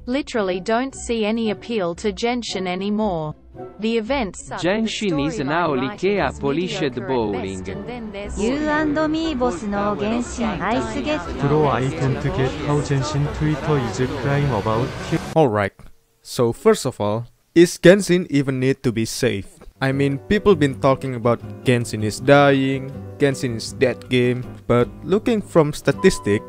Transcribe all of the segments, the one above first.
Literally don't see any appeal to Genshin anymore. The events suck. Genshin is now like a polished bowling. You and me boss no Genshin ice get. Bro, I don't get how Genshin Twitter is crying about. Alright, so first of all, is Genshin even need to be safe? I mean, people been talking about Genshin is dying, Genshin is dead game, but looking from statistic,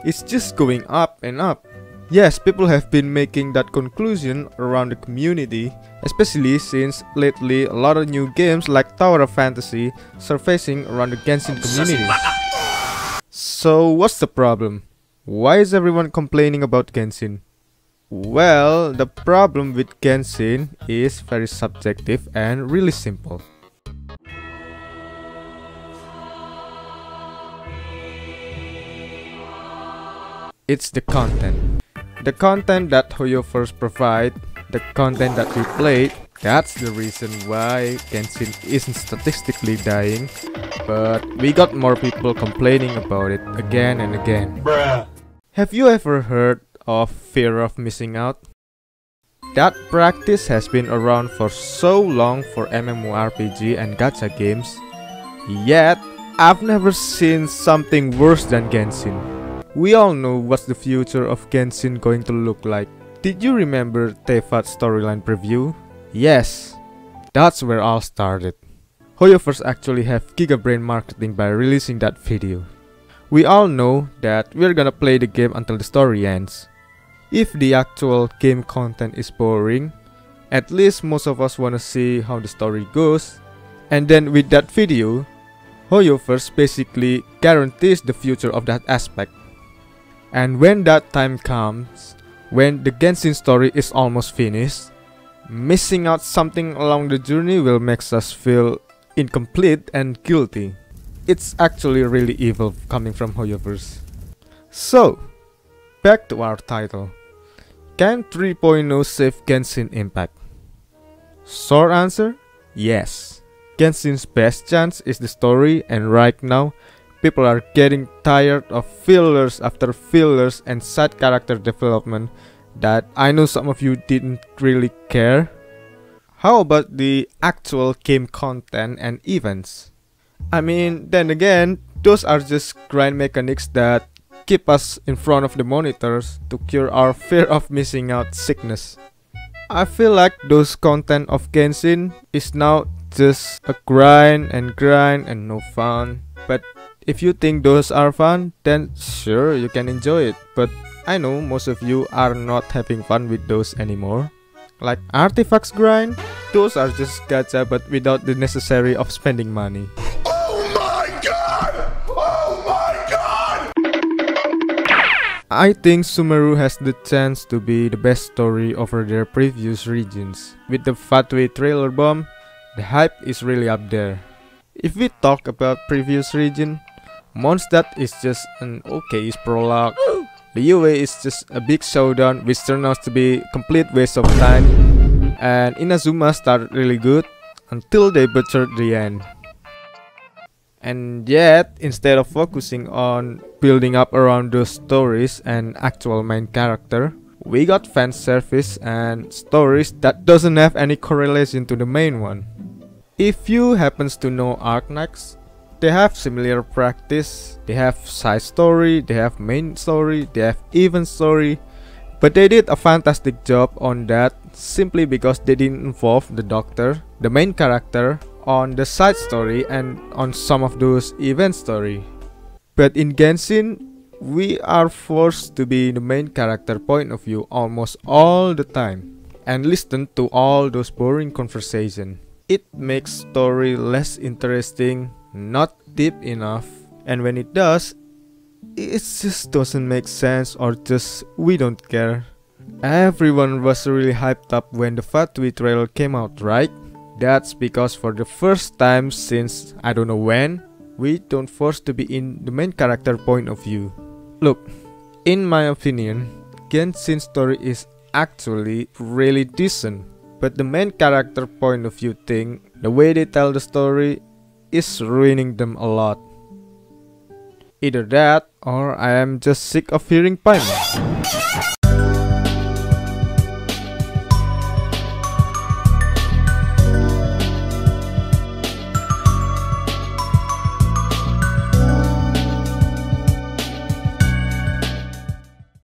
it's just going up and up. Yes, people have been making that conclusion around the community, especially since lately a lot of new games like Tower of Fantasy surfacing around the Genshin community. So what's the problem? Why is everyone complaining about Genshin? Well, the problem with Genshin is very subjective and really simple. It's the content. The content that HoYoverse provide, the content that we played, that's the reason why Genshin isn't statistically dying, but we got more people complaining about it again and again. Bruh. Have you ever heard of fear of missing out? That practice has been around for so long for MMORPG and gacha games, yet I've never seen something worse than Genshin. We all know what's the future of Genshin going to look like. Did you remember Tefat's storyline preview? Yes, that's where all started. HoYoverse actually have gigabrain marketing by releasing that video. We all know that we're gonna play the game until the story ends. If the actual game content is boring, at least most of us wanna see how the story goes. And then with that video, HoYoverse basically guarantees the future of that aspect. And when that time comes, when the Genshin story is almost finished, missing out something along the journey will make us feel incomplete and guilty. It's actually really evil coming from HoYoverse. So, back to our title. Can 3.0 save Genshin Impact? Short answer, yes. Genshin's best chance is the story, and right now, people are getting tired of fillers after fillers and side character development that I know some of you didn't really care. How about the actual game content and events? I mean, then again, those are just grind mechanics that keep us in front of the monitors to cure our fear of missing out sickness. I feel like those content of Genshin is now just a grind and no fun. But if you think those are fun, then sure, you can enjoy it. But I know most of you are not having fun with those anymore. Like artifacts grind, those are just gacha but without the necessary of spending money. Oh my god! Oh my god! I think Sumeru has the chance to be the best story over their previous regions. With the Fatui trailer bomb, the hype is really up there. If we talk about previous region, Mondstadt is just an okay prologue. Liyue is just a big showdown which turned out to be a complete waste of time. And Inazuma started really good until they butchered the end. And yet, instead of focusing on building up around those stories and actual main character, we got fan service and stories that doesn't have any correlation to the main one. If you happens to know Arknights, they have similar practice, they have side story, they have main story, they have event story, but they did a fantastic job on that simply because they didn't involve the doctor, the main character, on the side story and on some of those event story. But in Genshin, we are forced to be the main character point of view almost all the time and listen to all those boring conversation. It makes story less interesting, not deep enough, and when it does, it just doesn't make sense or just we don't care. Everyone was really hyped up when the Fatui trailer came out, right? That's because for the first time since I don't know when, we don't force to be in the main character point of view. Look, in my opinion, Genshin's story is actually really decent, but the main character point of view thing, the way they tell the story, is ruining them a lot. Either that, or I am just sick of hearing payment.